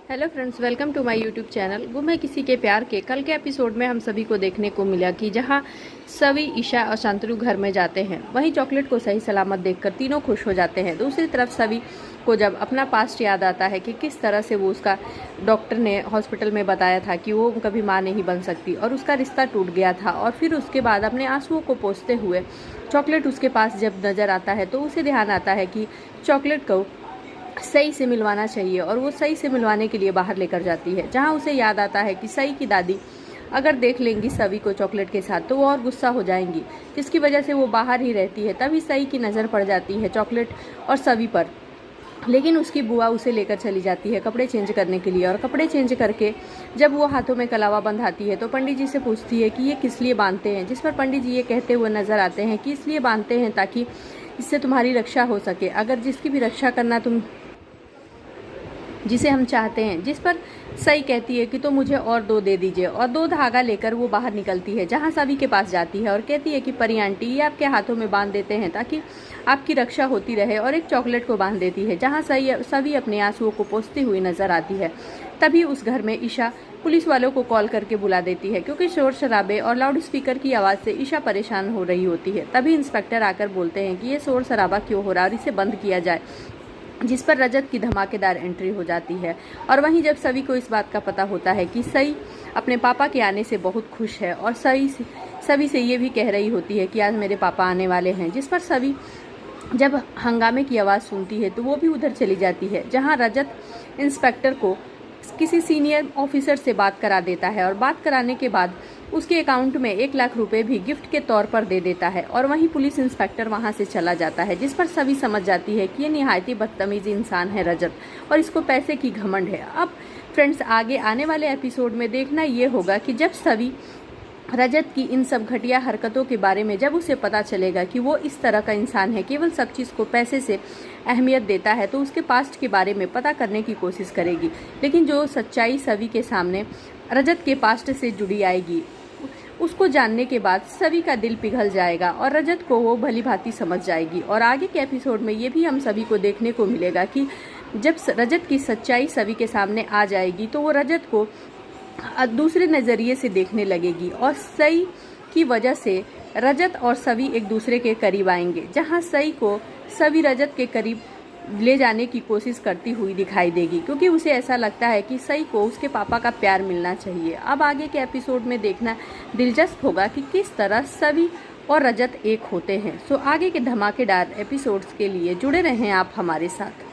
Hello friends, welcome to my YouTube channel. गुम है किसी के प्यार के कल के एपिसोड में हम सभी को देखने को मिला कि जहां सवी, ईशा और शांतनु घर में जाते हैं, वहीं चॉकलेट को सही सलामत देखकर तीनों खुश हो जाते हैं। दूसरी तरफ सवी को जब अपना पास्ट याद आता है कि किस तरह से वो उसका डॉक्टर ने हॉस्पिटल में बताया था कि वो कभी माँ नहीं बन सकती और उसका रिश्ता टूट गया था, और फिर उसके बाद अपने आंसुओं को पोंछते हुए चॉकलेट उसके पास जब नज़र आता है तो उसे ध्यान आता है कि चॉकलेट को सई से मिलवाना चाहिए, और वो सई से मिलवाने के लिए बाहर लेकर जाती है। जहां उसे याद आता है कि सई की दादी अगर देख लेंगी सवी को चॉकलेट के साथ तो वो और गुस्सा हो जाएंगी, जिसकी वजह से वो बाहर ही रहती है। तभी सई की नज़र पड़ जाती है चॉकलेट और सवी पर, लेकिन उसकी बुआ उसे लेकर चली जाती है कपड़े चेंज करने के लिए। और कपड़े चेंज करके जब वो हाथों में कलावा बंधाती है तो पंडित जी से पूछती है कि ये किस लिए बांधते हैं, जिस पर पंडित जी ये कहते हुए नजर आते हैं कि इसलिए बांधते हैं ताकि इससे तुम्हारी रक्षा हो सके, अगर जिसकी भी रक्षा करना तुम जिसे हम चाहते हैं। जिस पर सई कहती है कि तो मुझे और 2 दे दीजिए, और 2 धागा लेकर वो बाहर निकलती है। जहां सवी के पास जाती है और कहती है कि परी आंटी, ये आपके हाथों में बांध देते हैं ताकि आपकी रक्षा होती रहे, और एक चॉकलेट को बांध देती है। जहां सवी अपने आंसुओं को पोंछती हुई नजर आती है। तभी उस घर में ईशा पुलिस वालों को कॉल करके बुला देती है, क्योंकि शोर शराबे और लाउड स्पीकर की आवाज़ से ईशा परेशान हो रही होती है। तभी इंस्पेक्टर आकर बोलते हैं कि ये शोर शराबा क्यों हो रहा है और इसे बंद किया जाए, जिस पर रजत की धमाकेदार एंट्री हो जाती है। और वहीं जब सवी को इस बात का पता होता है कि सई अपने पापा के आने से बहुत खुश है, और सवी से ये भी कह रही होती है कि आज मेरे पापा आने वाले हैं, जिस पर सवी जब हंगामे की आवाज़ सुनती है तो वो भी उधर चली जाती है। जहां रजत इंस्पेक्टर को किसी सीनियर ऑफिसर से बात करा देता है, और बात कराने के बाद उसके अकाउंट में 1 लाख रुपए भी गिफ्ट के तौर पर दे देता है। और वहीं पुलिस इंस्पेक्टर वहां से चला जाता है, जिस पर सभी समझ जाती है कि ये निहायती बदतमीज इंसान है रजत, और इसको पैसे की घमंड है। अब फ्रेंड्स, आगे आने वाले एपिसोड में देखना ये होगा कि जब सभी रजत की इन सब घटिया हरकतों के बारे में जब उसे पता चलेगा कि वो इस तरह का इंसान है, केवल सब चीज़ को पैसे से अहमियत देता है, तो उसके पास्ट के बारे में पता करने की कोशिश करेगी। लेकिन जो सच्चाई सभी के सामने रजत के पास्ट से जुड़ी आएगी, उसको जानने के बाद सभी का दिल पिघल जाएगा और रजत को वो भली भांति समझ जाएगी। और आगे के एपिसोड में ये भी हम सभी को देखने को मिलेगा कि जब रजत की सच्चाई सभी के सामने आ जाएगी तो वो रजत को दूसरे नज़रिए से देखने लगेगी, और सई की वजह से रजत और सवी एक दूसरे के करीब आएंगे। जहां सई को सवी रजत के करीब ले जाने की कोशिश करती हुई दिखाई देगी, क्योंकि उसे ऐसा लगता है कि सई को उसके पापा का प्यार मिलना चाहिए। अब आगे के एपिसोड में देखना दिलचस्प होगा कि किस तरह सवी और रजत एक होते हैं। सो आगे के धमाकेदार एपिसोड्स के लिए जुड़े रहें आप हमारे साथ।